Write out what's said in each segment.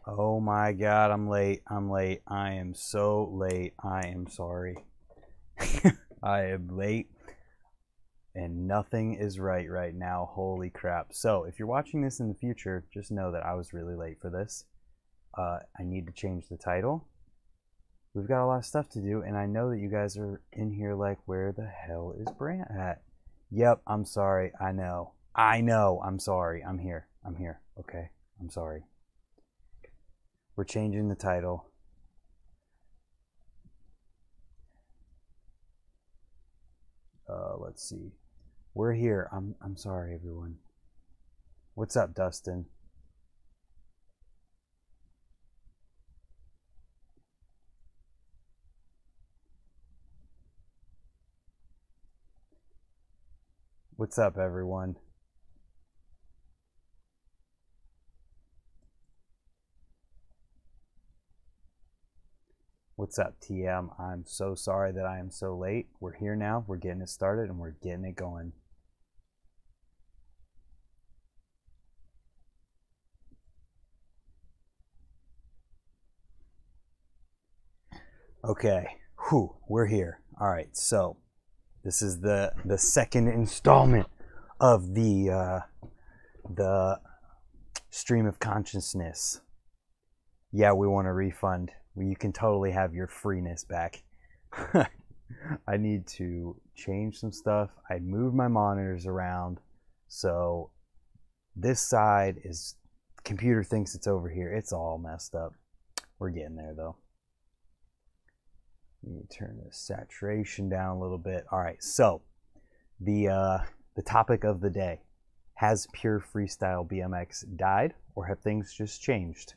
Oh my god, I'm late. I'm late. I am so late. I am sorry. I am late and nothing is right now. Holy crap. So, if you're watching this in the future, just know that I was really late for this. I need to change the title. We've got a lot of stuff to do, and I know that you guys are in here like, where the hell is Brant at? Yep, I'm sorry. I know. I'm sorry. I'm here. Okay. I'm sorry. We're changing the title. Let's see. We're here. I'm sorry, everyone. What's up, Dustin? What's up, everyone? What's up, TM? I'm so sorry that I am so late. We're here now. We're getting it started and we're getting it going. Okay. Whew, we're here. All right. So, this is the second installment of the stream of consciousness. Yeah, we want a refund. You can totally have your freeness back. I need to change some stuff. I moved my monitors around, so this side is, computer thinks it's over here. It's all messed up. We're getting there though. Let me turn the saturation down a little bit. All right, so the topic of the day: has pure freestyle BMX died, or have things just changed?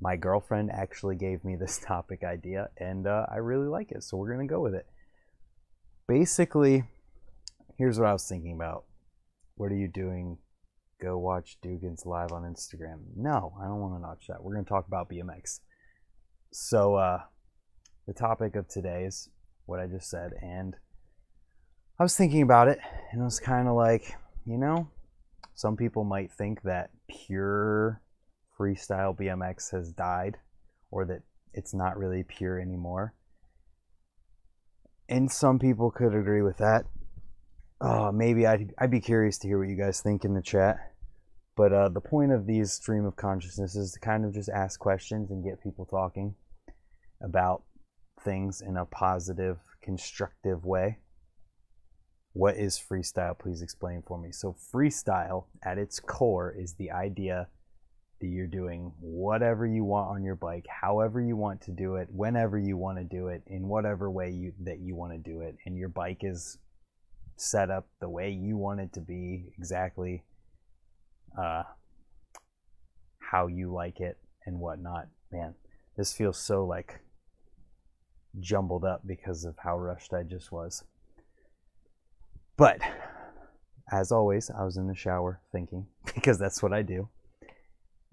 My girlfriend actually gave me this topic idea, and I really like it, so we're gonna go with it. Basically, here's what I was thinking about. What are you doing? Go watch Dugan's live on Instagram. No, I don't want to watch that. We're gonna talk about BMX. So the topic of today is what I just said, and I was thinking about it, and it was kind of like, some people might think that pure freestyle BMX has died, or that it's not really pure anymore. And some people could agree with that. Maybe I'd be curious to hear what you guys think in the chat. But the point of these stream of consciousness is to kind of just ask questions and get people talking about things in a positive, constructive way. What is freestyle? Please explain for me. So freestyle at its core is the idea that you're doing whatever you want on your bike, however you want to do it, whenever you want to do it, in whatever way that you want to do it, and your bike is set up the way you want it to be, exactly how you like it and whatnot. Man, this feels so like jumbled up because of how rushed I just was. But as always, I was in the shower thinking, because that's what I do.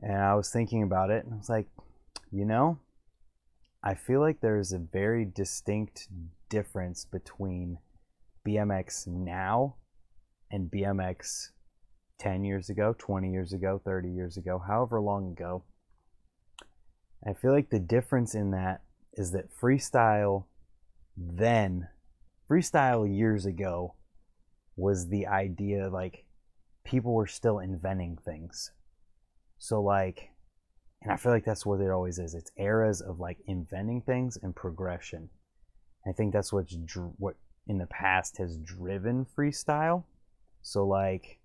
And I was thinking about it, and I was like, I feel like there's a very distinct difference between BMX now and BMX 10 years ago, 20 years ago, 30 years ago, however long ago. I feel like the difference in that is that freestyle years ago was the idea, like, people were still inventing things. So like, and I feel like that's what it always is. It's eras of like inventing things and progression. I think that's what in the past has driven freestyle. So like,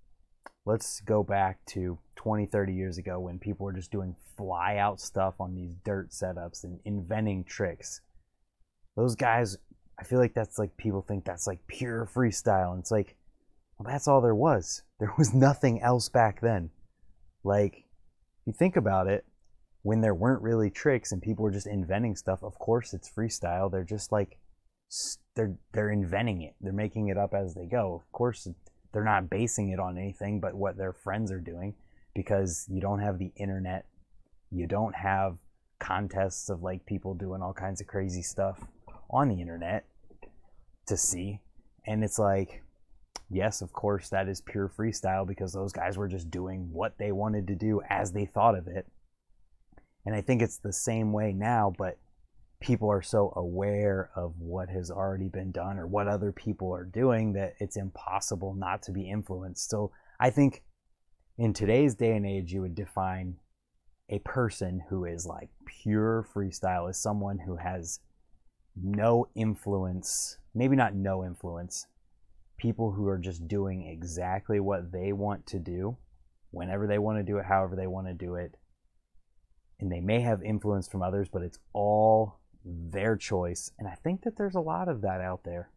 let's go back to 20, 30 years ago when people were just doing fly out stuff on these dirt setups and inventing tricks. Those guys, I feel like that's like, people think that's like pure freestyle. And it's like, well, that's all there was. There was nothing else back then. Like, you think about it, when there weren't really tricks and people were just inventing stuff, of course it's freestyle. They're just like, they're inventing it. They're making it up as they go. Of course, they're not basing it on anything but what their friends are doing, because you don't have the internet. You don't have contests of like people doing all kinds of crazy stuff on the internet to see. And it's like, yes, of course, that is pure freestyle, because those guys were just doing what they wanted to do as they thought of it. And I think it's the same way now, but people are so aware of what has already been done or what other people are doing that it's impossible not to be influenced. So I think in today's day and age, you would define a person who is like pure freestyle as someone who has no influence, maybe not no influence, people who are just doing exactly what they want to do, whenever they want to do it, however they want to do it. And they may have influence from others, but it's all their choice. And I think that there's a lot of that out there.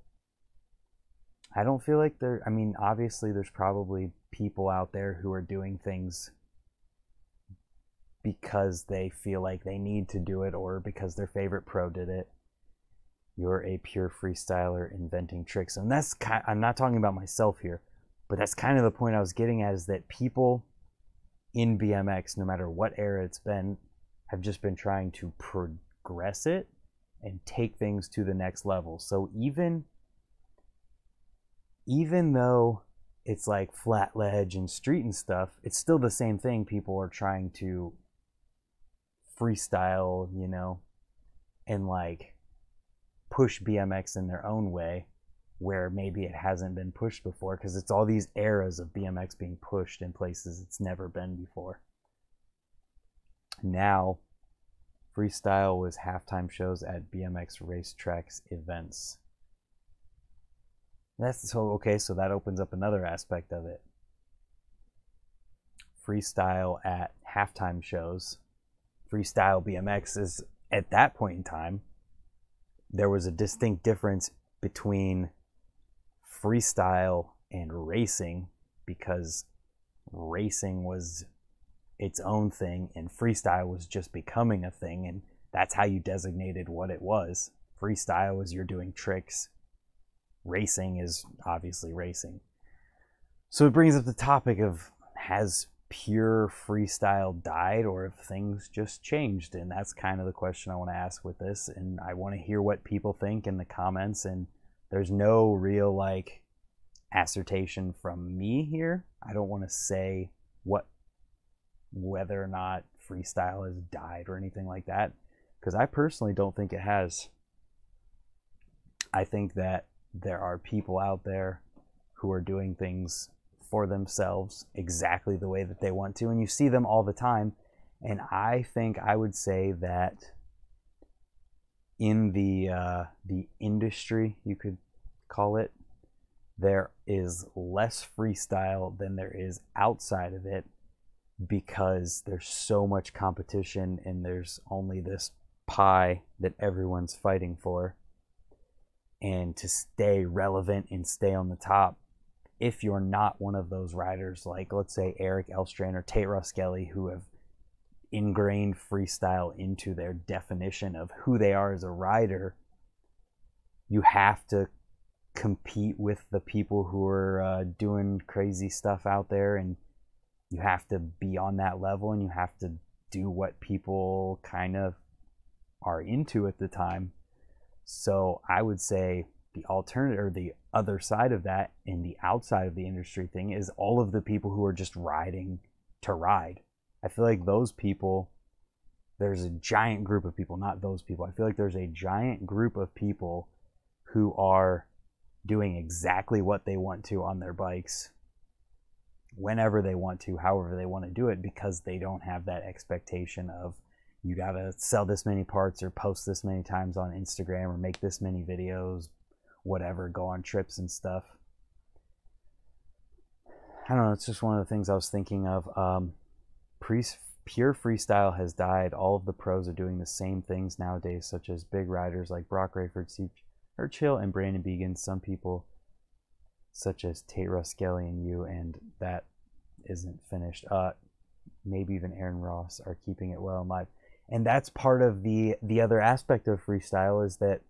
I don't feel like I mean, obviously there's probably people out there who are doing things because they feel like they need to do it or because their favorite pro did it. You're a pure freestyler inventing tricks. And that's I'm not talking about myself here, but that's kind of the point I was getting at, is that people in BMX, no matter what era it's been, have just been trying to progress it and take things to the next level. So even though it's like flat ledge and street and stuff, it's still the same thing. People are trying to freestyle, you know, and like push BMX in their own way where maybe it hasn't been pushed before, because it's all these eras of BMX being pushed in places it's never been before. Now, freestyle was halftime shows at BMX racetracks events. That's so okay, so that opens up another aspect of it. Freestyle at halftime shows. Freestyle BMX is, at that point in time, there was a distinct difference between freestyle and racing, because racing was its own thing and freestyle was just becoming a thing, and that's how you designated what it was. Freestyle is you're doing tricks. Racing is obviously racing. So it brings up the topic of, has pure freestyle died, or if things just changed? And that's kind of the question I want to ask with this, and I want to hear what people think in the comments. And there's no real like assertion from me here. I don't want to say whether or not freestyle has died or anything like that, because I personally don't think it has. I think that there are people out there who are doing things for themselves exactly the way that they want to, and you see them all the time. And I think I would say that in the industry, you could call it, there is less freestyle than there is outside of it, because there's so much competition and there's only this pie that everyone's fighting for. And to stay relevant and stay on the top, if you're not one of those riders, like let's say Eric Elstrand or Tate Ruskelly, who have ingrained freestyle into their definition of who they are as a rider, you have to compete with the people who are doing crazy stuff out there, and you have to be on that level, and you have to do what people kind of are into at the time. So I would say the alternative, or the other side of that, and the outside of the industry thing, is all of the people who are just riding to ride. I feel like those people, there's a giant group of people, not those people. I feel like there's a giant group of people who are doing exactly what they want to on their bikes, whenever they want to, however they want to do it, because they don't have that expectation of, you gotta sell this many parts or post this many times on Instagram or make this many videos, whatever, go on trips and stuff. I don't know, it's just one of the things I was thinking of. Pure freestyle has died. All of the pros are doing the same things nowadays, such as big riders like Brock Rayford, Steve Churchill, and Brandon Began. Some people, such as Tate Ruskelly and you, and that isn't finished. Maybe even Aaron Ross, are keeping it well in life. And that's part of the other aspect of freestyle, is that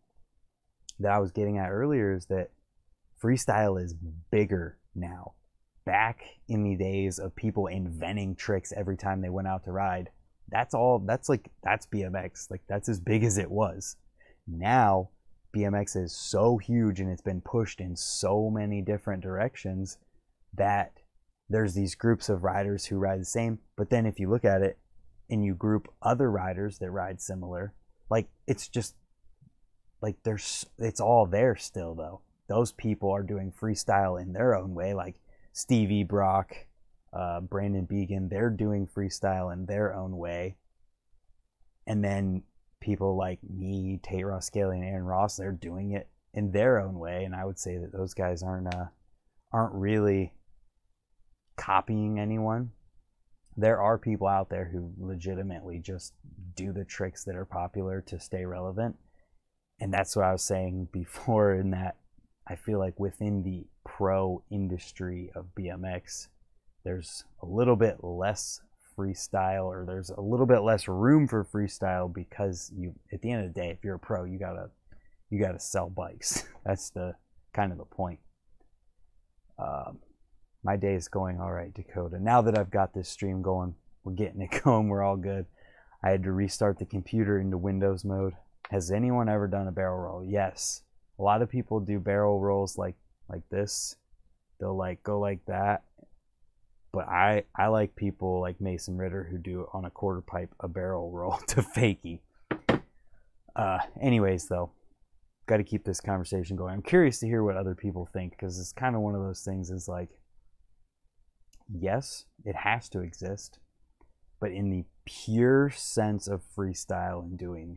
I was getting at earlier, is that freestyle is bigger now. Back in the days of people inventing tricks every time they went out to ride, that's BMX. Like, that's as big as it was. Now BMX is so huge and it's been pushed in so many different directions that there's these groups of riders who ride the same. But then if you look at it, and you group other riders that ride similar, like it's just like it's all there still though. Those people are doing freestyle in their own way, like Stevie Brock, Brandon Began, they're doing freestyle in their own way. And then people like me, Tate Ross-Scaly, and Aaron Ross, they're doing it in their own way. And I would say that those guys aren't really copying anyone. There are people out there who legitimately just do the tricks that are popular to stay relevant. And that's what I was saying before, in that I feel like within the pro industry of BMX, there's a little bit less freestyle, or there's a little bit less room for freestyle, because you, at the end of the day, if you're a pro, you gotta sell bikes. That's the kind of the point. My day is going all right, Dakota. Now that I've got this stream going, we're getting it going, we're all good. I had to restart the computer into Windows mode. Has anyone ever done a barrel roll? Yes. A lot of people do barrel rolls like this. They'll like go like that. But I like people like Mason Ritter who do on a quarter pipe a barrel roll to fakie. Anyways, though, got to keep this conversation going. I'm curious to hear what other people think, because it's kind of one of those things, is like, yes, it has to exist, but in the pure sense of freestyle and doing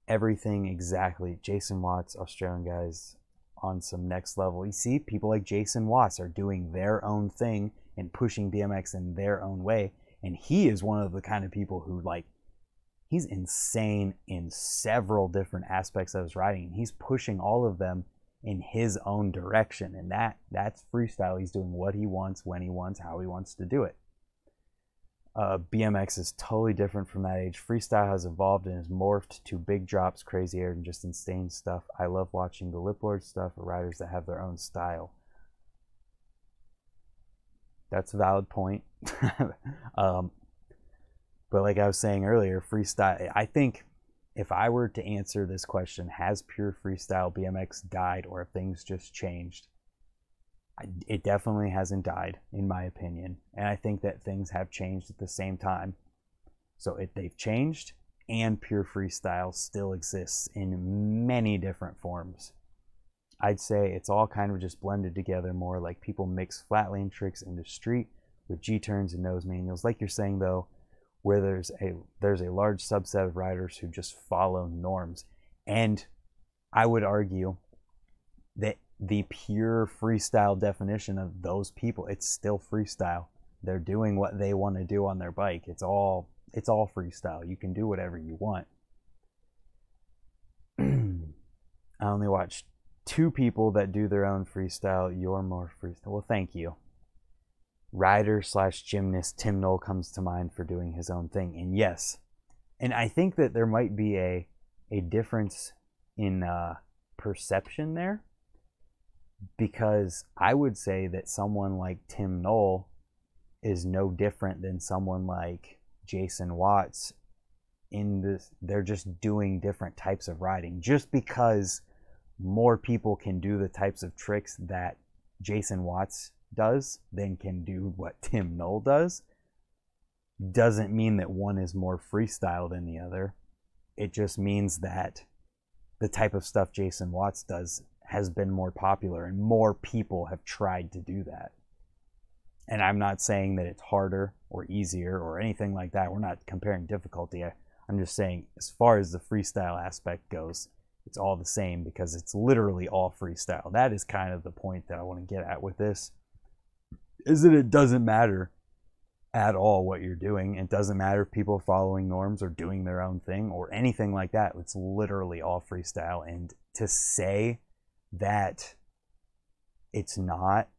everything exactly, Jason Watts, Australian guys, on some next level. You see, people like Jason Watts are doing their own thing and pushing BMX in their own way, and he is one of the kind of people who, like, he's insane in several different aspects of his riding. He's pushing all of them in his own direction, and that's freestyle. He's doing what he wants, when he wants, how he wants to do it. BMX is totally different from that age. Freestyle has evolved and has morphed to big drops, crazy air, and just insane stuff. I love watching the Lip Lord stuff, or riders that have their own style. That's a valid point. But like I was saying earlier, freestyle, I think if I were to answer this question, has pure freestyle BMX died, or have things just changed? It definitely hasn't died, in my opinion. And I think that things have changed at the same time. So they've changed, and pure freestyle still exists in many different forms. I'd say it's all kind of just blended together more, like people mix flatland tricks into street with G-turns and nose manuals. Like you're saying, though, where there's a large subset of riders who just follow norms. And I would argue that the pure freestyle definition of those people, it's still freestyle. They're doing what they want to do on their bike. It's all freestyle. You can do whatever you want. I only watched 2 people that do their own freestyle. You're more freestyle. Well, thank you. Rider / gymnast Tim Knoll comes to mind for doing his own thing. And yes, and I think that there might be a difference in perception there, because I would say that someone like Tim Knoll is no different than someone like Jason Watts. In this, they're just doing different types of riding. Just because more people can do the types of tricks that Jason Watts does than can do what Tim Knoll does, doesn't mean that one is more freestyle than the other. It just means that the type of stuff Jason Watts does has been more popular, and more people have tried to do that. And I'm not saying that it's harder or easier or anything like that. We're not comparing difficulty. I'm just saying, as far as the freestyle aspect goes, it's all the same, because it's literally all freestyle. That is kind of the point that I want to get at with this, is that it doesn't matter at all what you're doing. It doesn't matter if people are following norms or doing their own thing or anything like that. It's literally all freestyle. And to say that it's not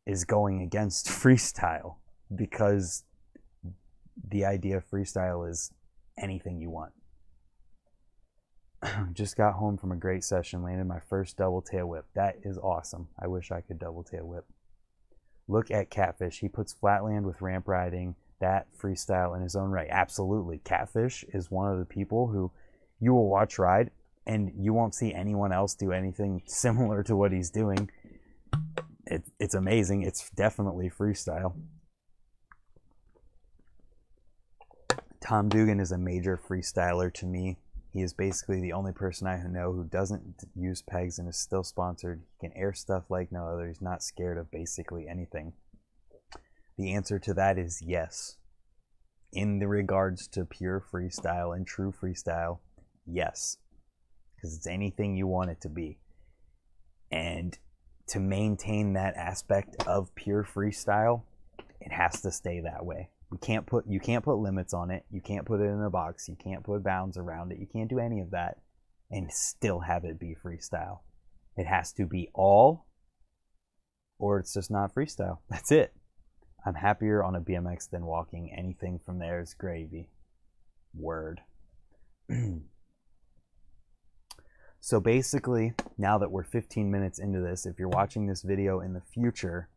is going against freestyle, because the idea of freestyle is anything you want. Just got home from a great session, landed my first double tail whip. That is awesome. I wish I could double tail whip. Look at Catfish. He puts flatland with ramp riding, that freestyle in his own right. Absolutely. Catfish is one of the people who you will watch ride, and you won't see anyone else do anything similar to what he's doing. It's amazing. It's definitely freestyle. Tom Dugan is a major freestyler to me. He is basically the only person I know who doesn't use pegs and is still sponsored. He can air stuff like no other. He's not scared of basically anything. The answer to that is yes. In the regards to pure freestyle and true freestyle, yes. Because it's anything you want it to be. And to maintain that aspect of pure freestyle, it has to stay that way. You can't put limits on it. You can't put it in a box. You can't put bounds around it. You can't do any of that and still have it be freestyle. It has to be all, or it's just not freestyle. That's it. I'm happier on a BMX than walking. Anything from there is gravy. Word. So basically, now that we're 15 minutes into this, if you're watching this video in the future,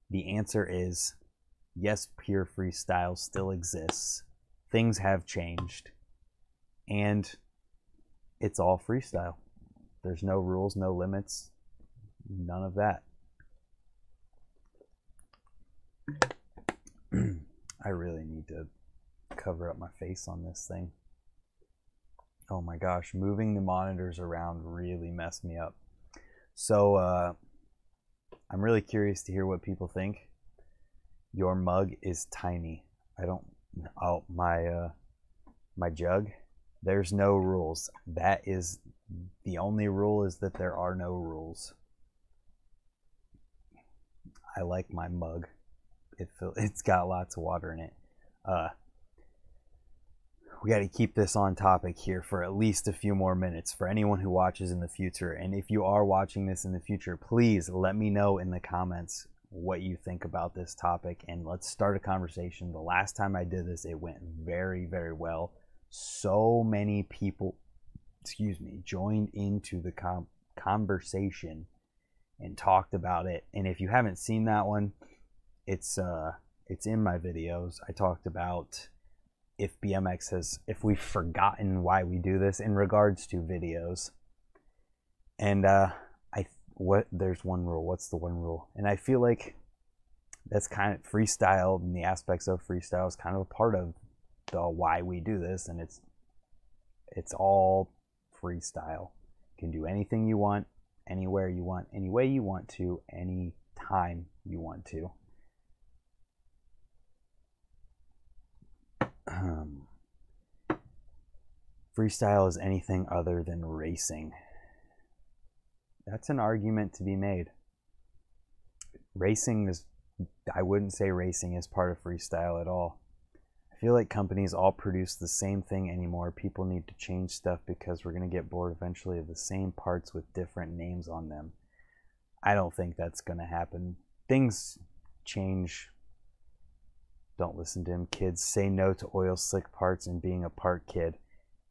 the answer is yes, pure freestyle still exists. Things have changed. And it's all freestyle. There's no rules, no limits, none of that. I really need to cover up my face on this thing. Oh my gosh, moving the monitors around really messed me up. So I'm really curious to hear what people think. Your mug is tiny. My jug, there's no rules. That is the only rule, is that there are no rules. I like my mug. It's got lots of water in it. We got to keep this on topic here for at least a few more minutes for anyone who watches in the future. And if you are watching this in the future, please let me know in the comments what you think about this topic, and let's start a conversation. The last time I did this, it went very, very well. So many people, joined into the conversation and talked about it. And if you haven't seen that one, it's in my videos. I talked about if we've forgotten why we do this in regards to videos. And there's one rule. What's the one rule? And I feel like that's kind of freestyle, and the aspects of freestyle is kind of a part of the why we do this, and it's all freestyle. You can do anything you want, anywhere you want, any way you want to, any time you want to. Freestyle is anything other than racing. That's an argument to be made. I wouldn't say racing is part of freestyle at all. I feel like companies all produce the same thing anymore. People need to change stuff because we're going to get bored eventually of the same parts with different names on them. I don't think that's going to happen. Things change. Don't listen to him, kids. Say no to oil slick parts and being a part kid.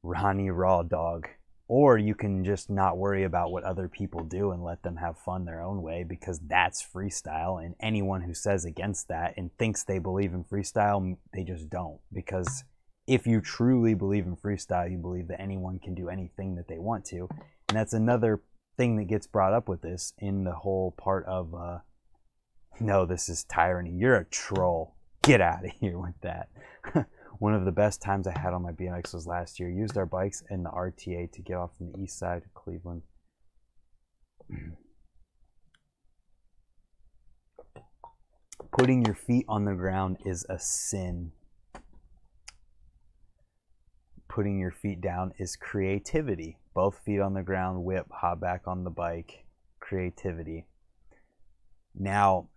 Ronnie Raw Dog. Or you can just not worry about what other people do and let them have fun their own way, because that's freestyle. And anyone who says against that and thinks they believe in freestyle, they just don't. Because if you truly believe in freestyle, you believe that anyone can do anything that they want to. And that's another thing that gets brought up with this in the whole part of, no, this is tyranny. You're a troll. Get out of here with that. One of the best times I had on my BMX was last year. Used our bikes and the RTA to get off from the east side of Cleveland. Putting your feet on the ground is a sin. Putting your feet down is creativity. Both feet on the ground, whip, hop back on the bike, creativity. Now,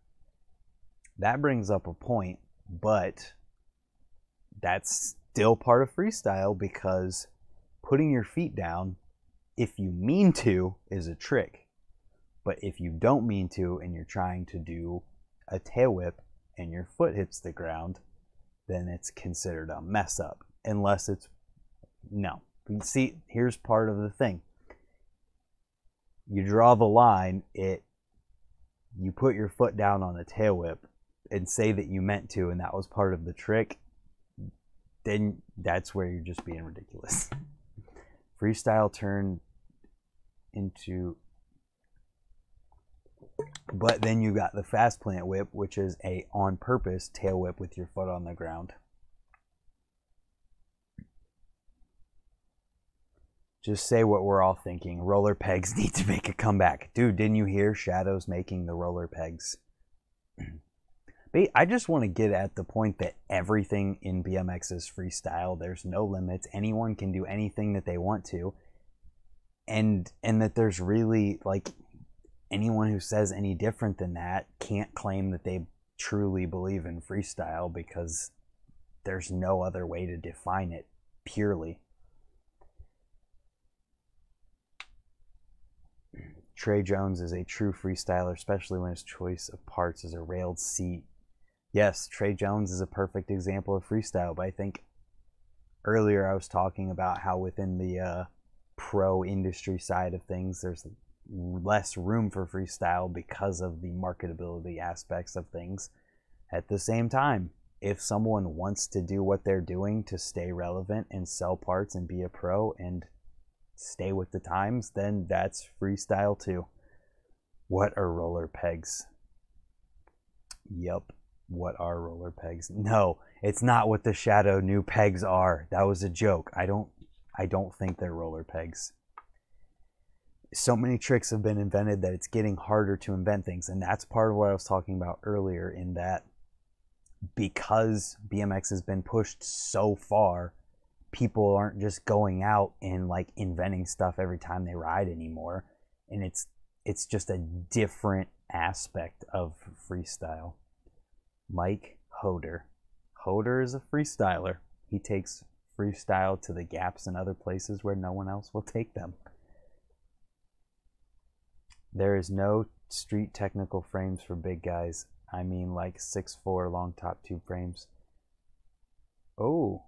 that brings up a point, but that's still part of freestyle, because putting your feet down, if you mean to, is a trick. But if you don't mean to and you're trying to do a tail whip and your foot hits the ground, then it's considered a mess up. Unless it's, no. See, here's part of the thing. You draw the line, you put your foot down on a tail whip and say that you meant to and that was part of the trick, then that's where you're just being ridiculous. Freestyle turned into, but then you got the fast plant whip, which is a on purpose tail whip with your foot on the ground. Just say what we're all thinking. Roller pegs need to make a comeback. Dude, didn't you hear Shadow's making the roller pegs? I just want to get at the point that everything in BMX is freestyle. There's no limits. Anyone can do anything that they want to. And that there's really, like, anyone who says any different than that can't claim that they truly believe in freestyle, because there's no other way to define it purely. Trey Jones is a true freestyler, especially when his choice of parts is a railed seat. Yes, Trey Jones is a perfect example of freestyle, but I think earlier I was talking about how within the pro industry side of things, there's less room for freestyle because of the marketability aspects of things. At the same time, if someone wants to do what they're doing to stay relevant and sell parts and be a pro and stay with the times, then that's freestyle too. What are roller pegs? Yup. What are roller pegs? No, it's not what the Shadow new pegs are. That was a joke. I don't think they're roller pegs. So many tricks have been invented that it's getting harder to invent things, and that's part of what I was talking about earlier, in that because BMX has been pushed so far, people aren't just going out and like inventing stuff every time they ride anymore, and it's just a different aspect of freestyle. Mike Hoder. Hoder is a freestyler. He takes freestyle to the gaps and other places where no one else will take them. There is no street technical frames for big guys. I mean, like 6'4" long top tube frames. Oh,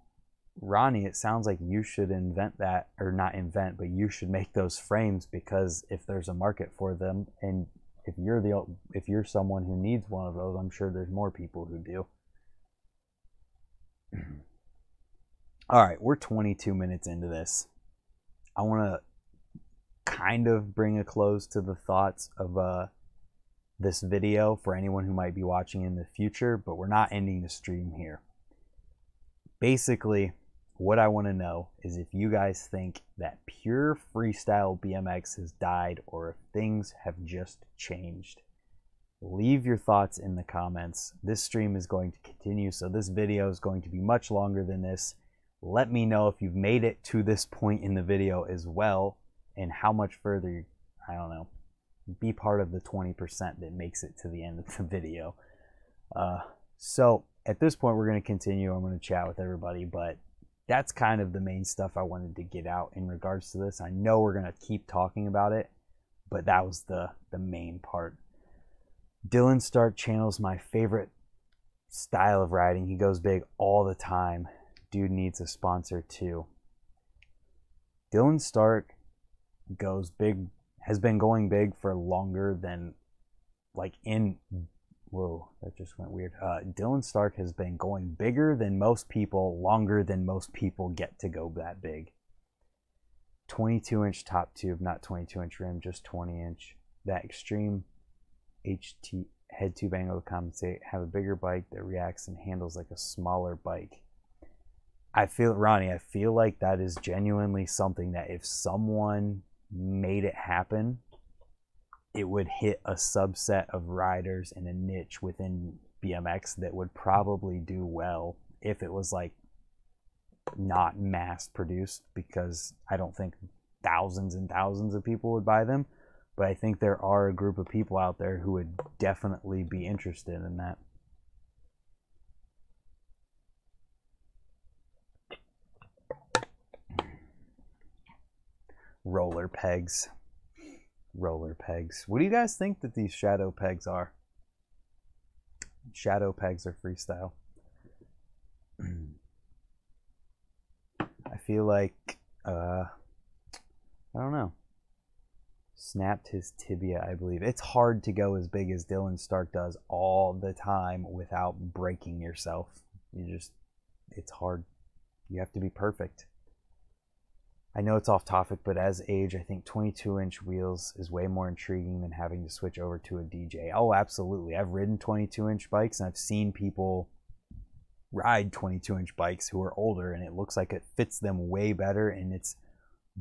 Ronnie, it sounds like you should invent that, or not invent, but you should make those frames, because if there's a market for them, and if you're someone who needs one of those, I'm sure there's more people who do. All right, we're 22 minutes into this. I want to kind of bring a close to the thoughts of this video for anyone who might be watching in the future, but we're not ending the stream here. Basically, what I want to know is if you guys think that pure freestyle BMX has died, or if things have just changed. Leave your thoughts in the comments. This stream is going to continue, so this video is going to be much longer than this. Let me know if you've made it to this point in the video as well, and how much further, I don't know, be part of the 20% that makes it to the end of the video. So at this point, we're going to continue. I'm going to chat with everybody, but that's kind of the main stuff I wanted to get out in regards to this. I know we're going to keep talking about it, but that was the main part. Dylan Stark channel's my favorite style of riding. He goes big all the time. Dude needs a sponsor too. Dylan Stark goes big, has been going big for longer than, like, in... Whoa, that just went weird. Dylan Stark has been going bigger than most people, longer than most people get to go that big. 22-inch top tube, not 22-inch rim, just 20-inch. That extreme HT head tube angle to compensate. Have a bigger bike that reacts and handles like a smaller bike. Ronnie, I feel like that is genuinely something that if someone made it happen, it would hit a subset of riders in a niche within BMX that would probably do well if it was like not mass produced, because I don't think thousands and thousands of people would buy them, but I think there are a group of people out there who would definitely be interested in that. Roller pegs. Roller pegs. What do you guys think that these shadow pegs are? Shadow pegs are freestyle. I feel like I don't know. Snapped his tibia, I believe. It's hard to go as big as Dylan Stark does all the time without breaking yourself. It's hard. You have to be perfect. I know it's off topic, but as age, I think 22-inch wheels is way more intriguing than having to switch over to a DJ. Oh, absolutely. I've ridden 22-inch bikes, and I've seen people ride 22-inch bikes who are older, and it looks like it fits them way better, and it's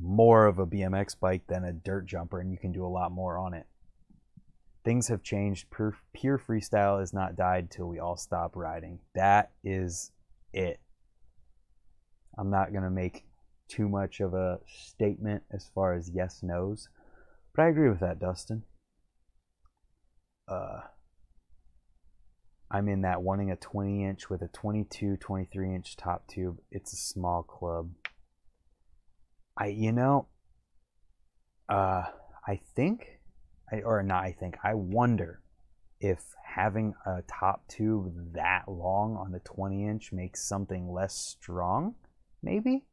more of a BMX bike than a dirt jumper, and you can do a lot more on it. Things have changed. Pure freestyle is not died till we all stop riding. That is it. I'm not going to make too much of a statement as far as yes, no's, but I agree with that, Dustin. I'm in that wanting a 20 inch with a 22, 23 inch top tube. It's a small club. I wonder if having a top tube that long on the 20 inch makes something less strong, maybe?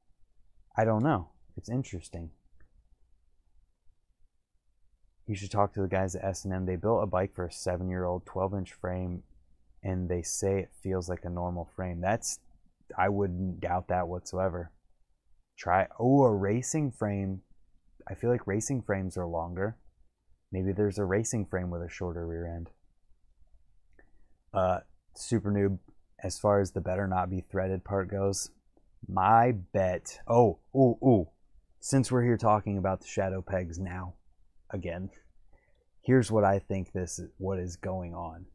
I don't know. It's interesting. You should talk to the guys at S&M. They built a bike for a 7-year-old 12-inch frame, and they say it feels like a normal frame. I wouldn't doubt that whatsoever. A racing frame. I feel like racing frames are longer. Maybe there's a racing frame with a shorter rear end. Super noob, as far as the better not be threaded part goes, my bet. Since we're here talking about the shadow pegs now, again, here's what I think what is going on.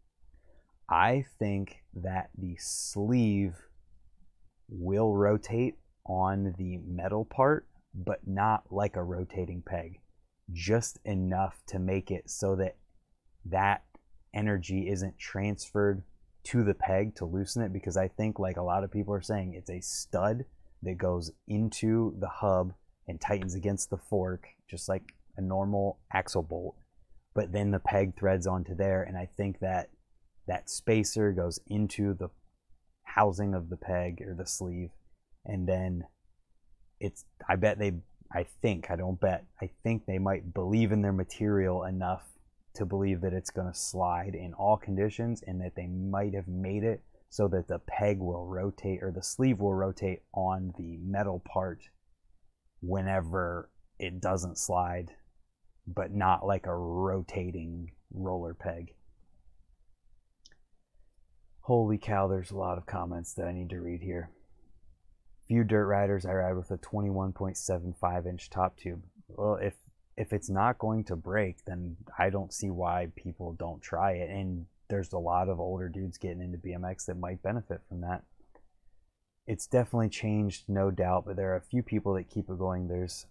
I think that the sleeve will rotate on the metal part, but not like a rotating peg. Just enough to make it so that energy isn't transferred to the peg to loosen it, because I think, like a lot of people are saying, it's a stud that goes into the hub and tightens against the fork just like a normal axle bolt, but then the peg threads onto there, and I think that spacer goes into the housing of the peg or the sleeve, and then I think they might believe in their material enough to believe that it's going to slide in all conditions, and that they might have made it so that the peg will rotate, or the sleeve will rotate on the metal part whenever it doesn't slide, but not like a rotating roller peg. Holy cow, there's a lot of comments that I need to read here. Few dirt riders I ride with a 21.75 inch top tube. Well, if it's not going to break, then I don't see why people don't try it. And there's a lot of older dudes getting into BMX that might benefit from that. It's definitely changed, no doubt, but there are a few people that keep it going. There's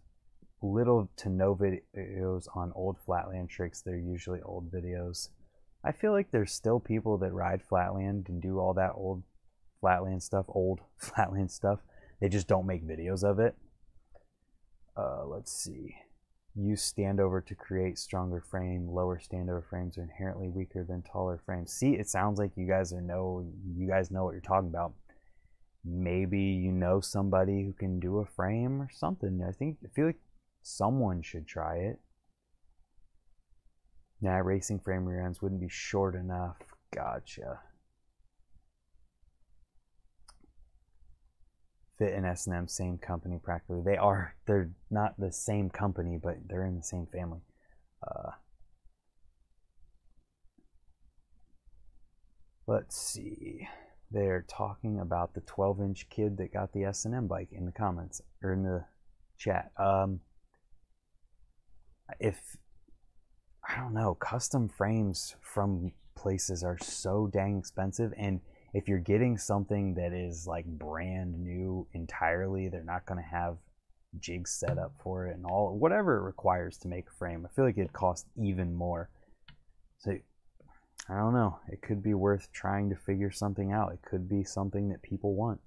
little to no videos on old flatland tricks. They're usually old videos. I feel like there's still people that ride flatland and do all that old flatland stuff. They just don't make videos of it. Let's see. Use standover to create stronger frame. Lower standover frames are inherently weaker than taller frames. See, it sounds like you guys know what you're talking about. Maybe you know somebody who can do a frame or something. I feel like someone should try it. Nah, racing frame rear ends wouldn't be short enough. Gotcha. Fit and S&M, same company practically. They're not the same company, but they're in the same family. Let's see. They're talking about the 12-inch kid that got the S&M bike in the comments, or in the chat. I don't know, custom frames from places are so dang expensive, and if you're getting something that is like brand new entirely, they're not going to have jigs set up for it and all, whatever it requires to make a frame. I feel like it'd cost even more. So I don't know, it could be worth trying to figure something out. It could be something that people want.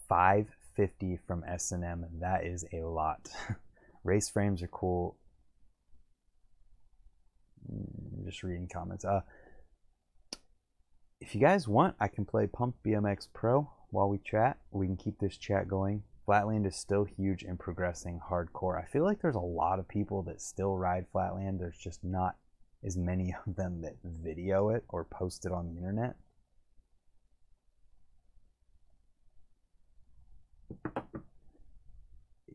$550 from S&M, that is a lot. Race frames are cool. Just reading comments. If you guys want, I can play Pump BMX Pro while we chat. We can keep this chat going. Flatland is still huge and progressing hardcore. I feel like there's a lot of people that still ride Flatland. There's just not as many of them that video it or post it on the internet.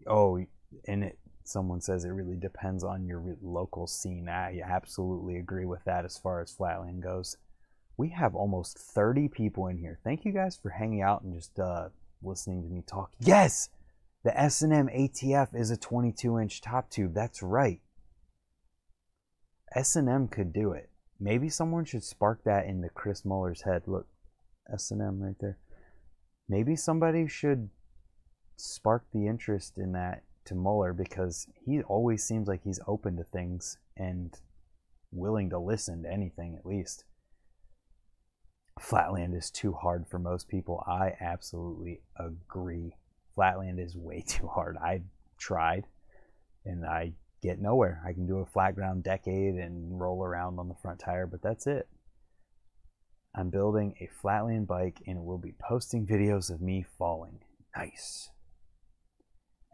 Oh, and someone says it really depends on your local scene. I absolutely agree with that as far as Flatland goes. We have almost 30 people in here. Thank you guys for hanging out and just listening to me talk. Yes! The S&M ATF is a 22-inch top tube. That's right. S&M could do it. Maybe someone should spark that into Chris Muller's head. Look, S&M right there. Maybe somebody should spark the interest in that to Muller, because he always seems like he's open to things and willing to listen to anything, at least. Flatland is too hard for most people. I absolutely agree. Flatland is way too hard. I tried and I get nowhere. I can do a flat ground decade and roll around on the front tire, but that's it. I'm building a flatland bike and will be posting videos of me falling. Nice.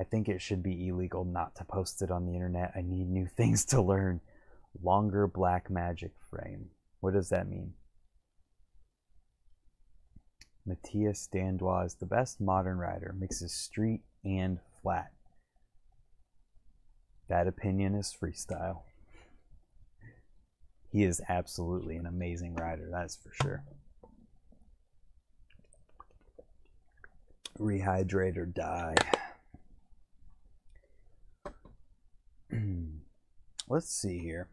I think it should be illegal not to post it on the internet. I need new things to learn. Longer black magic frame. What does that mean? Matthias Dandois is the best modern rider. Mixes street and flat. That opinion is Freestyle. He is absolutely an amazing rider, that's for sure. Rehydrate or die. Let's see here.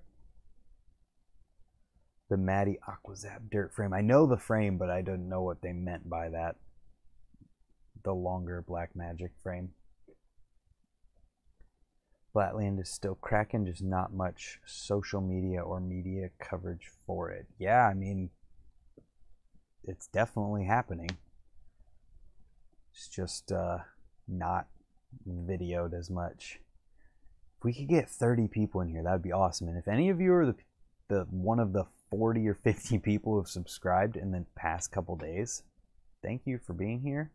The Matty Aquazap dirt frame. I know the frame, but I don't know what they meant by that. The longer black magic frame. Flatland is still cracking, just not much social media or media coverage for it. Yeah, I mean, it's definitely happening. It's just not videoed as much. If we could get 30 people in here, that would be awesome. And if any of you are the one of the 40 or 50 people who have subscribed in the past couple days, thank you for being here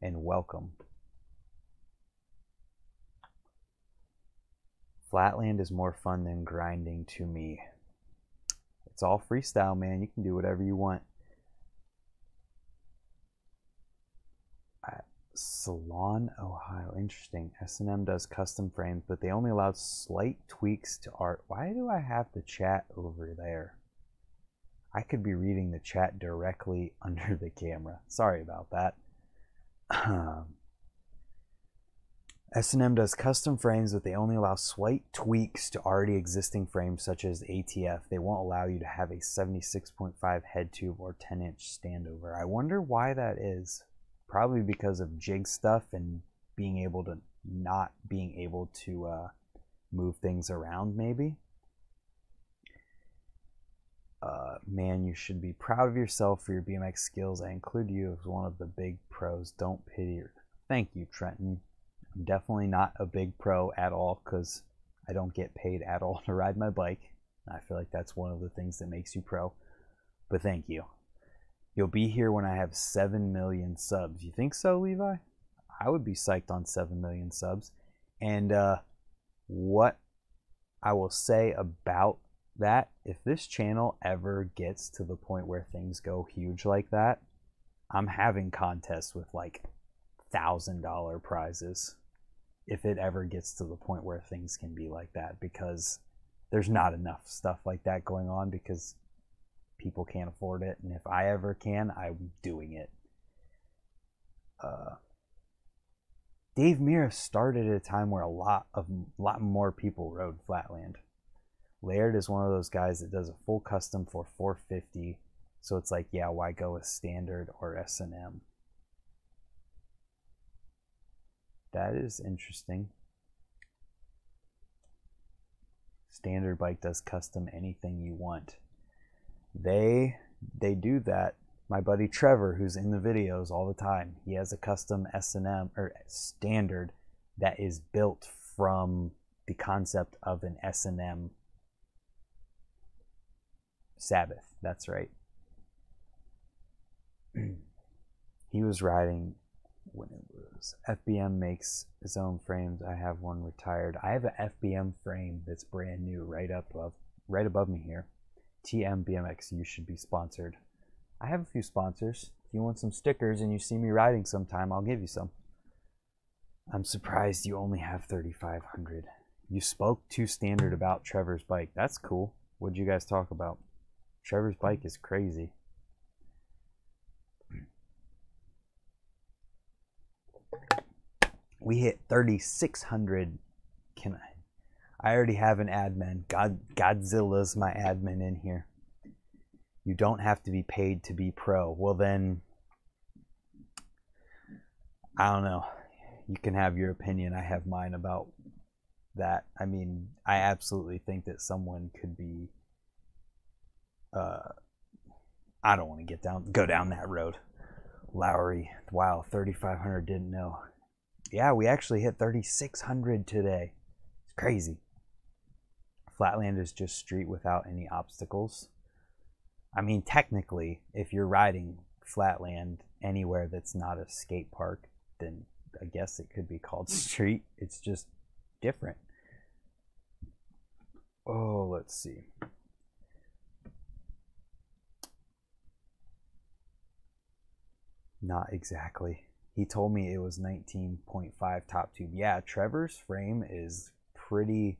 and welcome. Flatland is more fun than grinding to me. It's all freestyle, man. You can do whatever you want. Salon, Ohio. Interesting. S&M does custom frames, but they only allow slight tweaks to art. Why do I have the chat over there? I could be reading the chat directly under the camera. Sorry about that. S&M does custom frames, but they only allow slight tweaks to already existing frames, such as ATF. They won't allow you to have a 76.5 head tube or 10-inch standover. I wonder why that is. Probably because of jig stuff and being able to not being able to move things around, maybe. Man, you should be proud of yourself for your BMX skills. I include you as one of the big pros. Don't pity her. Thank you, Trenton. I'm definitely not a big pro at all because I don't get paid at all to ride my bike. I feel like that's one of the things that makes you pro. But thank you. You'll be here when I have 7 million subs. You think so, Levi? I would be psyched on 7 million subs. And what I will say about that, if this channel ever gets to the point where things go huge like that, I'm having contests with like $1,000 prizes if it ever gets to the point where things can be like that, because there's not enough stuff like that going on because people can't afford it, and if I ever can, I'm doing it. Dave Mira started at a time where a lot more people rode Flatland. Laird is one of those guys that does a full custom for $450, so it's like, yeah, why go with standard or S&M? That is interesting. Standard bike does custom anything you want. They do that. My buddy Trevor, who's in the videos all the time, he has a custom S&M or standard that is built from the concept of an S&M Sabbath. That's right. He was riding when it was FBM makes his own frames. I have one retired. I have an FBM frame that's brand new right above me here. TM BMX, you should be sponsored. I have a few sponsors. If you want some stickers and you see me riding sometime, I'll give you some. I'm surprised you only have 3,500. You spoke to Standard about Trevor's bike. That's cool. What'd you guys talk about? Trevor's bike is crazy. We hit 3,600. I already have an admin. Godzilla's my admin in here. You don't have to be paid to be pro. Well then, I don't know. You can have your opinion. I have mine about that. I mean, I absolutely think that someone could be I don't want to go down that road. Lowry, wow, 3,500, didn't know. Yeah, we actually hit 3,600 today. It's crazy. Flatland is just street without any obstacles. I mean, technically, if you're riding flatland anywhere that's not a skate park, then I guess it could be called street. It's just different. Oh, let's see. Not exactly. He told me it was 19.5 top tube. Yeah, Trevor's frame is pretty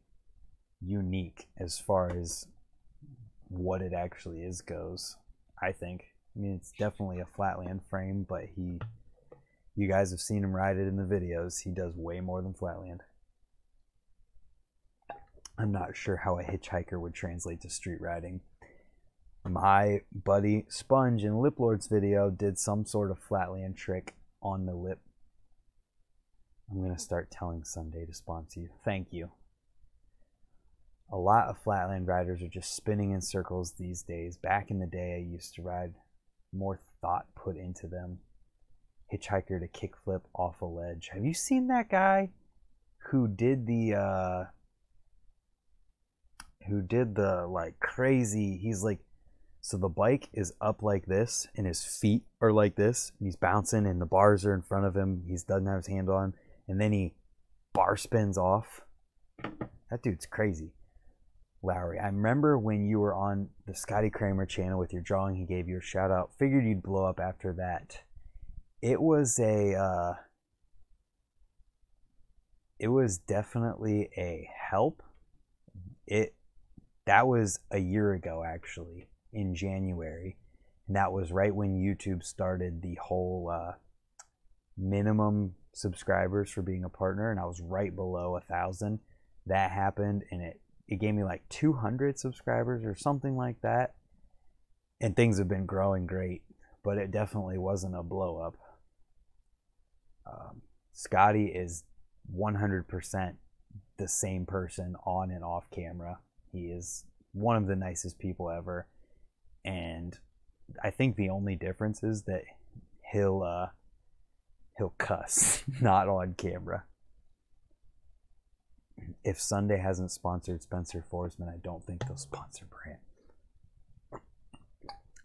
unique as far as what it actually is goes, I think. I mean, it's definitely a flatland frame, but you guys have seen him ride it in the videos. He does way more than flatland. I'm not sure how a hitchhiker would translate to street riding. My buddy Sponge in Lip Lord's video did some sort of flatland trick on the lip. I'm going to start telling Sunday to sponsor you. Thank you. A lot of flatland riders are just spinning in circles these days. Back in the day, I used to ride, more thought put into them. Hitchhiker to kickflip off a ledge. Have you seen that guy who did the like crazy? He's like, so the bike is up like this and his feet are like this and he's bouncing and the bars are in front of him. He doesn't have his handle on, and then he bar spins off. That dude's crazy. Lowry, I remember when you were on the Scotty Kramer channel with your drawing, he gave you a shout out. Figured you'd blow up after that. It was definitely a help. That was a year ago, actually, in January. And that was right when YouTube started the whole minimum subscribers for being a partner, and I was right below 1,000. That happened, and it gave me like 200 subscribers or something like that. And things have been growing great, but it definitely wasn't a blow up. Scotty is 100% the same person on and off camera. He is one of the nicest people ever, and I think the only difference is that he'll cuss, not on camera. If Sunday hasn't sponsored Spencer Forsman, I don't think they'll sponsor Brant.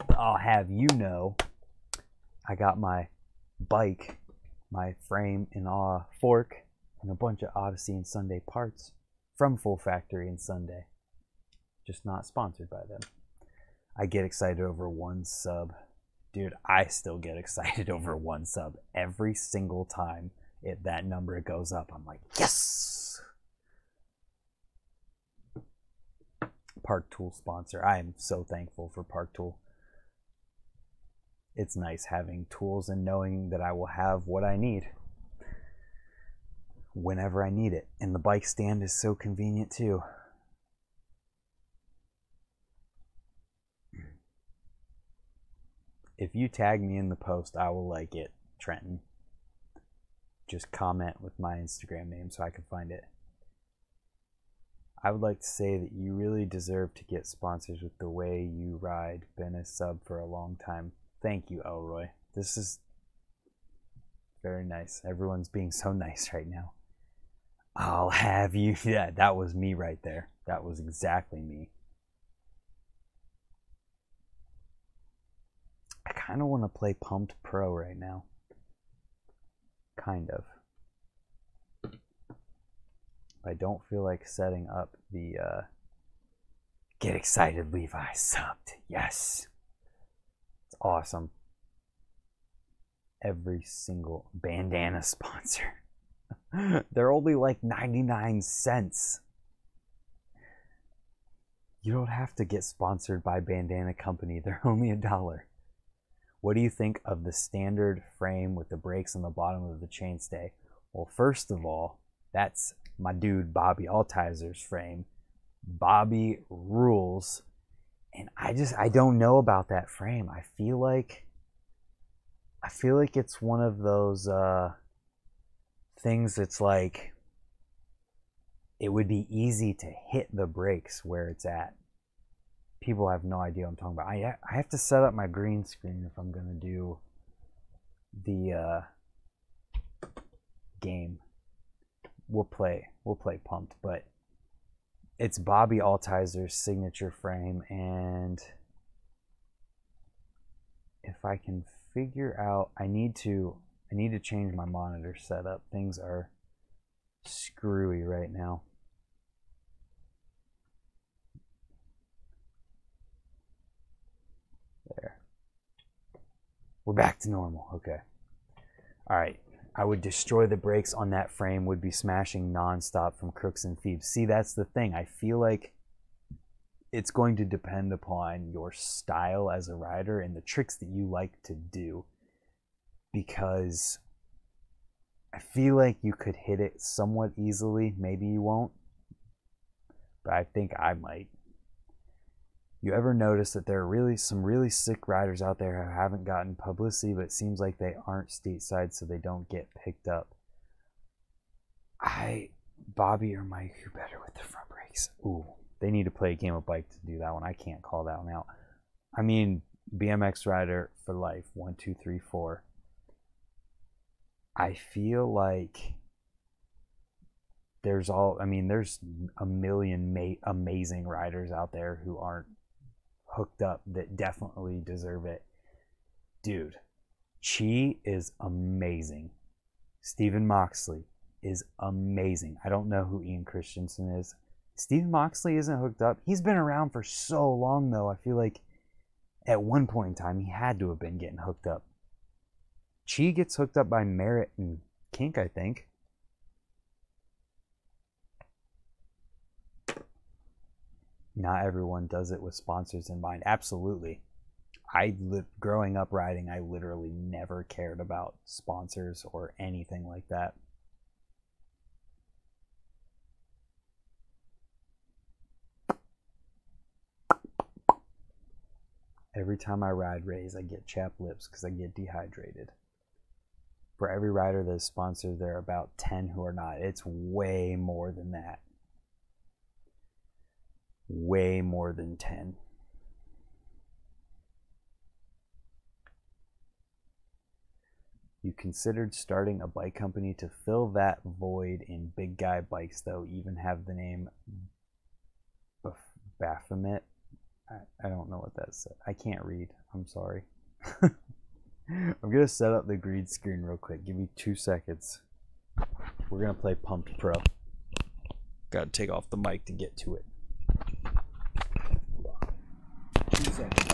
But I'll have you know, I got my bike, my frame and fork, and a bunch of Odyssey and Sunday parts from Full Factory and Sunday. Just not sponsored by them. I get excited over one sub. Dude, I still get excited over one sub. Every single time that number goes up, I'm like, yes! Park Tool sponsor. I am so thankful for Park Tool. It's nice having tools and knowing that I will have what I need whenever I need it. And the bike stand is so convenient too. If you tag me in the post, I will like it, Trenton. Just comment with my Instagram name so I can find it. I would like to say that you really deserve to get sponsors with the way you ride. Been a sub for a long time. Thank you, Elroy. This is very nice. Everyone's being so nice right now. I'll have you. Yeah, that was me right there. That was exactly me. I kind of want to play Pumped Pro right now. Kind of. I don't feel like setting up the get excited, Levi subbed. Yes. It's awesome. Every single bandana sponsor. They're only like 99 cents. You don't have to get sponsored by Bandana Company. They're only $1. What do you think of the standard frame with the brakes on the bottom of the chainstay? Well, first of all, that's my dude Bobby Altizer's frame. Bobby rules. And I don't know about that frame. I feel like it's one of those things that's like it would be easy to hit the brakes where it's at. People have no idea what I'm talking about. I have to set up my green screen if I'm gonna do the game. We'll play Pumped, but it's Bobby Altizer's signature frame, and if I can figure out, I need to change my monitor setup. Things are screwy right now. There. We're back to normal. Okay. All right. I would destroy the brakes on that frame, would be smashing nonstop from crooks and thieves. See, that's the thing. I feel like it's going to depend upon your style as a rider and the tricks that you like to do, because I feel like you could hit it somewhat easily. Maybe you won't, but I think I might. You ever notice that there are some really sick riders out there who haven't gotten publicity, but it seems like they aren't stateside, so they don't get picked up? Bobby or Mike, who better with the front brakes? Ooh, they need to play a game of bike to do that one. I can't call that one out. I mean, BMX rider for life. 1, 2, 3, 4. I feel like there's a million amazing riders out there who aren't hooked up that definitely deserve it. Dude, Chi is amazing. Stephen Moxley is amazing. I don't know who Ian Christensen is. Stephen Moxley isn't hooked up. He's been around for so long, though. I feel like at one point in time he had to have been getting hooked up. Chi gets hooked up by Merit and Kink, I think. Not everyone does it with sponsors in mind. Absolutely. Growing up riding, I literally never cared about sponsors or anything like that. Every time I ride Rays, I get chapped lips because I get dehydrated. For every rider that is sponsored, there are about 10 who are not. It's way more than that. Way more than 10. You considered starting a bike company to fill that void in big guy bikes, though, even have the name Baphomet. I don't know what that said. I can't read. I'm sorry. I'm going to set up the green screen real quick. Give me 2 seconds. We're going to play Pumped Pro. Got to take off the mic to get to it. 2 seconds.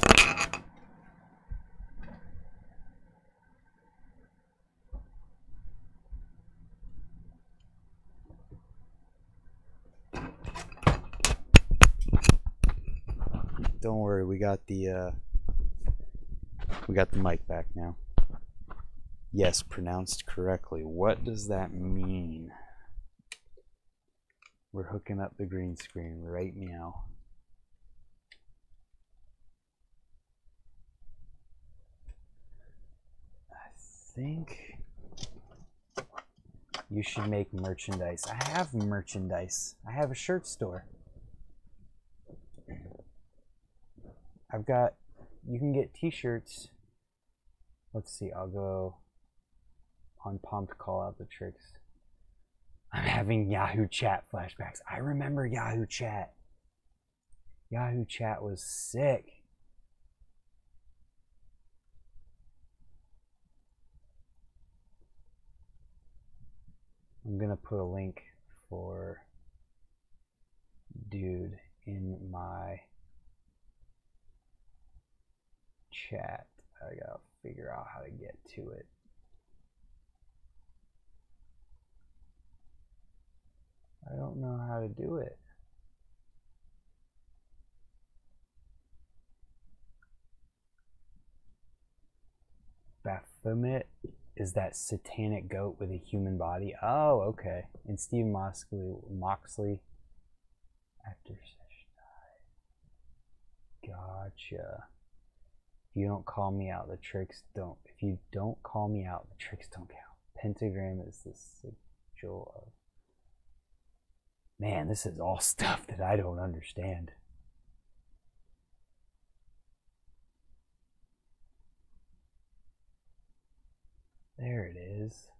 Don't worry, we got the mic back now. Yes, pronounced correctly. What does that mean? We're hooking up the green screen right now. I think you should make merchandise. I have merchandise. I have a shirt store. You can get t-shirts. Let's see, I'll go on Pumped, call out the tricks. I'm having Yahoo Chat flashbacks. I remember Yahoo Chat. Yahoo Chat was sick. I'm gonna put a link for dude in my chat. I gotta figure out how to get to it. I don't know how to do it. Baphomet is that satanic goat with a human body. Oh, okay. And Steve Moxley after session. Gotcha. If you don't call me out, the tricks don't. If you don't call me out, the tricks don't count. Pentagram is the sigil of. Man, this is all stuff that I don't understand. There it is.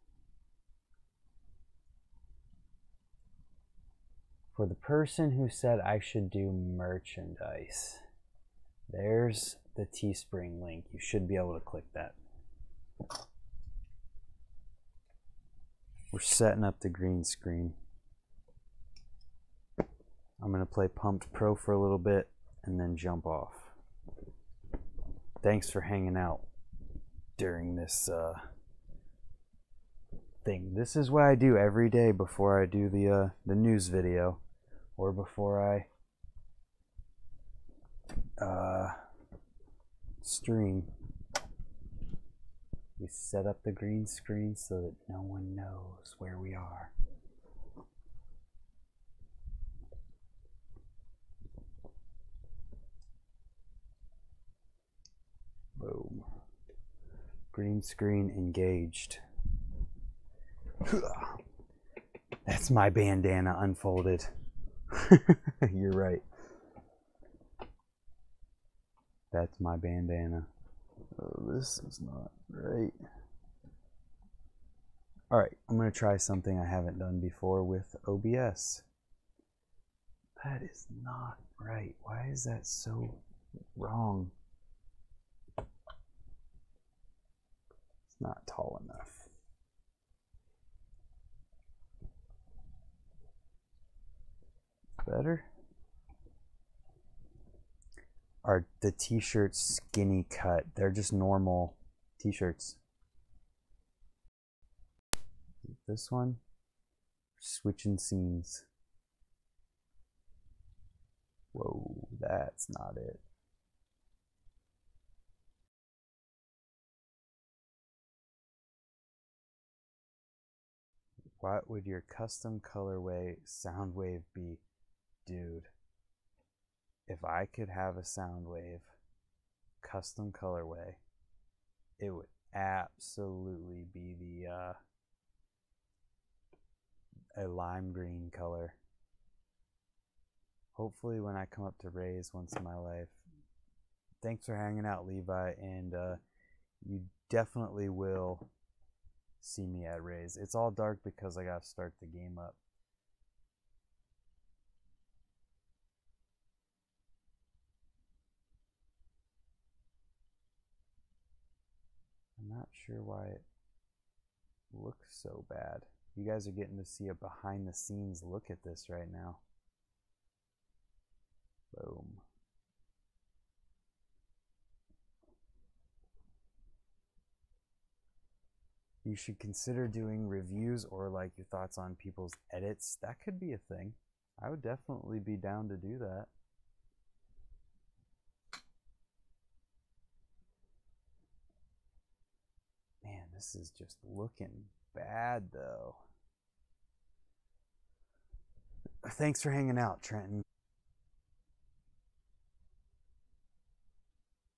For the person who said I should do merchandise, there's the Teespring link. You should be able to click that. We're setting up the green screen. I'm going to play Pumped Pro for a little bit and then jump off. Thanks for hanging out during this thing. This is what I do every day before I do the news video, or before I stream. We set up the green screen so that no one knows where we are. Boom. Green screen engaged. That's my bandana unfolded. You're right. That's my bandana. Oh, this is not right. Alright, I'm going to try something I haven't done before with OBS. That is not right. Why is that so wrong? It's not tall enough. Better? Are the t-shirts skinny cut? They're just normal t-shirts. This one, switching scenes. Whoa, that's not it. What would your custom colorway sound wave be? Dude, if I could have a sound wave custom colorway, it would absolutely be the a lime green color. Hopefully when I come up to Rays once in my life. Thanks for hanging out, Levi, and you definitely will see me at Rays. It's all dark because I gotta start the game up. I'm not sure why it looks so bad. You guys are getting to see a behind the scenes look at this right now. Boom. You should consider doing reviews or like your thoughts on people's edits. That could be a thing. I would definitely be down to do that. Man, this is just looking bad though. Thanks for hanging out, Trenton.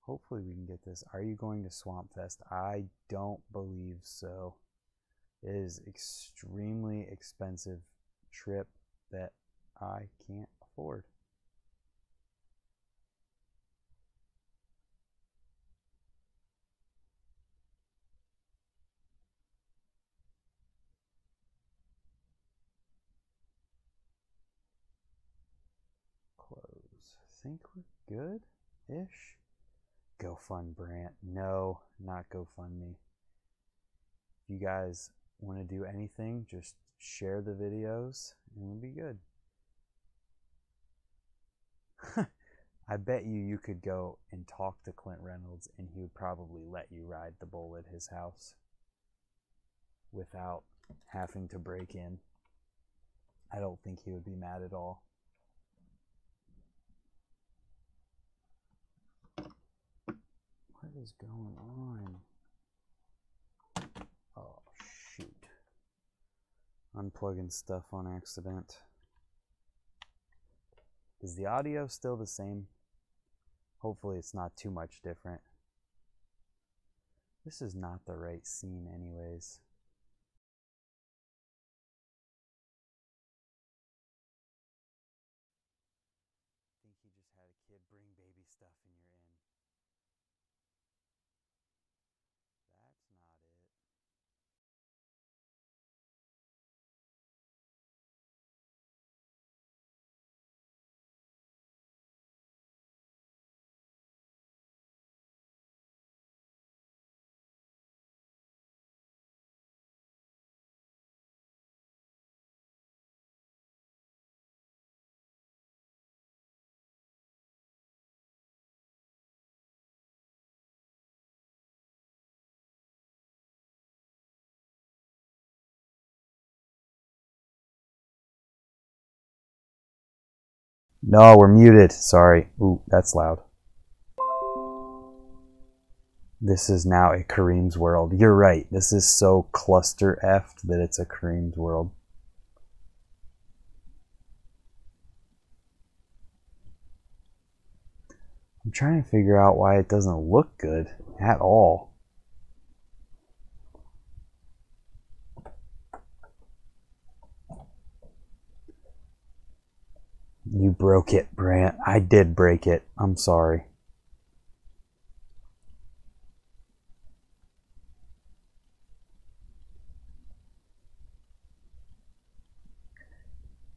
Hopefully we can get this. Are you going to Swamp Fest? I don't believe so. It is extremely expensive trip that I can't afford. Close. Think we're good-ish? GoFund Brant. No, not GoFundMe. If you guys want to do anything, just share the videos and we'll be good. I bet you could go and talk to Clint Reynolds and he would probably let you ride the bull at his house without having to break in. I don't think he would be mad at all. What is going on? Unplugging stuff on accident. Is the audio still the same? Hopefully it's not too much different. This is not the right scene anyways. I think he just had a kid bring baby stuff and you're in. That's not it. No, we're muted. Sorry. Ooh, that's loud. This is now a Kareem's world. You're right. This is so cluster effed that it's a Kareem's world. I'm trying to figure out why it doesn't look good at all. You broke it, Brant. I did break it. I'm sorry.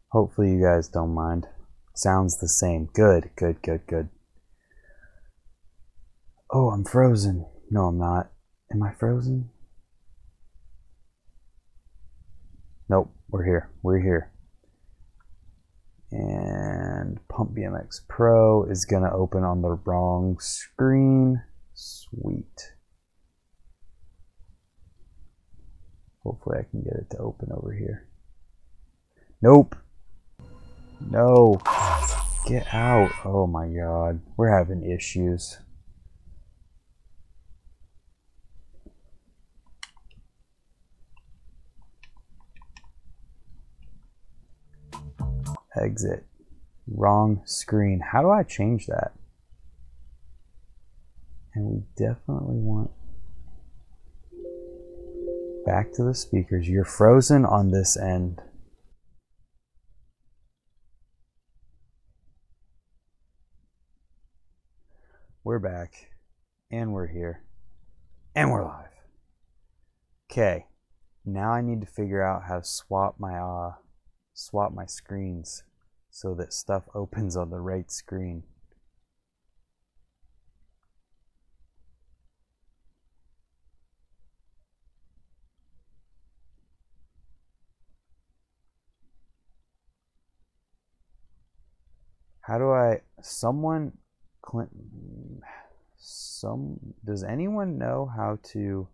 Hopefully you guys don't mind. Sounds the same. Good, good, good, good. Oh, I'm frozen. No, I'm not. Am I frozen? Nope, we're here. We're here. And Pump BMX Pro is going to open on the wrong screen. Sweet. Hopefully I can get it to open over here. Nope. No. Get out. Oh my god. We're having issues. Exit. Wrong screen. How do I change that? And we definitely want back to the speakers. You're frozen on this end. We're back. And we're here. And we're live. Okay. Now I need to figure out how to swap my screens so that stuff opens on the right screen. How do I, does anyone know how to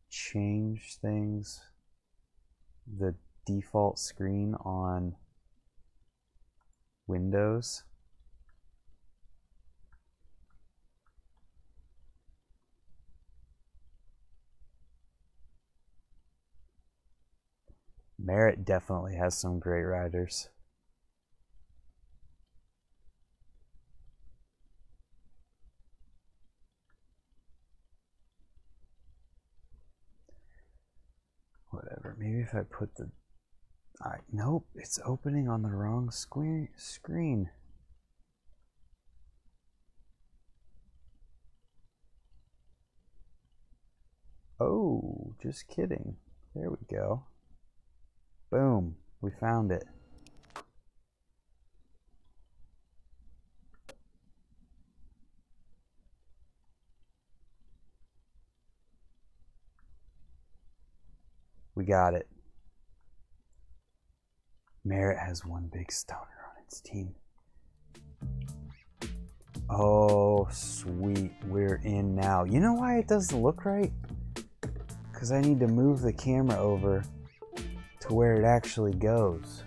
change things, the default screen on Windows? Merritt definitely has some great riders. Whatever, maybe if I put the... nope, it's opening on the wrong screen. Oh, just kidding. There we go. Boom, we found it. We got it. Merritt has one big stoner on its team. Oh, sweet. We're in now. You know why it doesn't look right? Because I need to move the camera over to where it actually goes.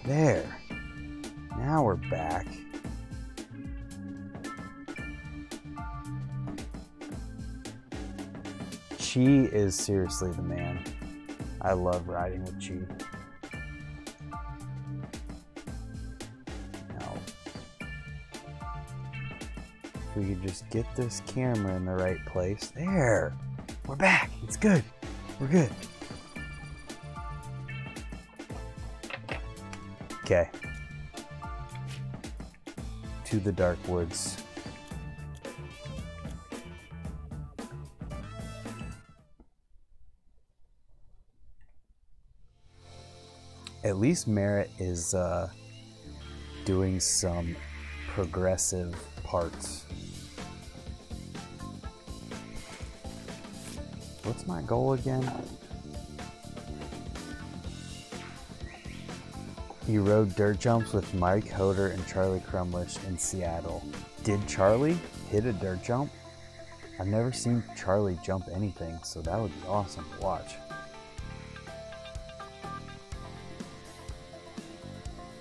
There. Now we're back. Chi is seriously the man. I love riding with Chi. Now, if we could just get this camera in the right place. There! We're back! It's good! We're good. Okay. To the dark woods. At least Merritt is doing some progressive parts. What's my goal again? He rode dirt jumps with Mike Hoder and Charlie Crumlish in Seattle. Did Charlie hit a dirt jump? I've never seen Charlie jump anything, so that would be awesome to watch.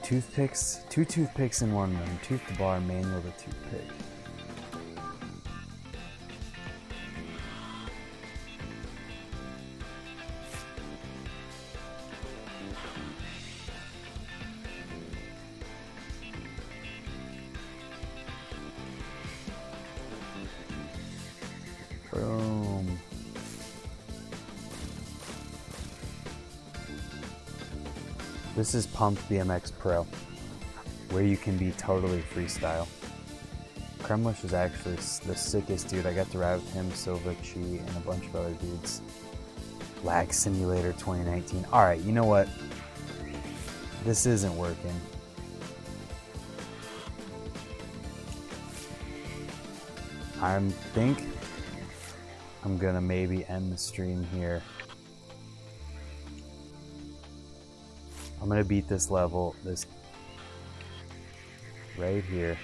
Toothpicks, 2 toothpicks in one room. Tooth to bar, manual to toothpick. Boom. This is Pumped BMX Pro, where you can be totally freestyle. Kremlish is actually the sickest dude. I got to ride with him, Silva, Chi, and a bunch of other dudes. Lag Simulator 2019. Alright, you know what? This isn't working. I think I'm gonna maybe end the stream here. I'm gonna beat this level, this right here,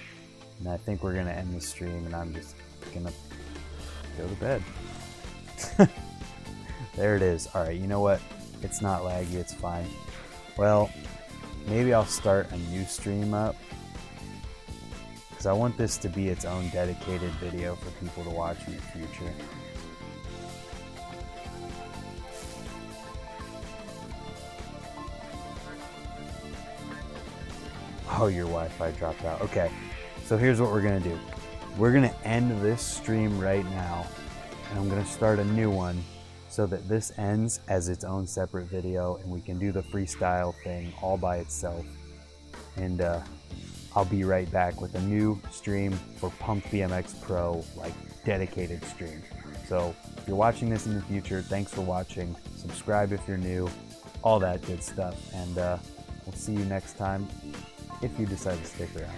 and I think we're gonna end the stream, and I'm just gonna go to bed. There it is. All right, you know what? It's not laggy, it's fine. Well, maybe I'll start a new stream up, because I want this to be its own dedicated video for people to watch in the future. Oh, your Wi-Fi dropped out. Okay, so here's what we're gonna do. We're gonna end this stream right now, and I'm gonna start a new one so that this ends as its own separate video, and we can do the freestyle thing all by itself. And I'll be right back with a new stream for Pumped BMX Pro, like dedicated stream. So if you're watching this in the future, thanks for watching. Subscribe if you're new, all that good stuff, and we'll see you next time, if you decide to stick around.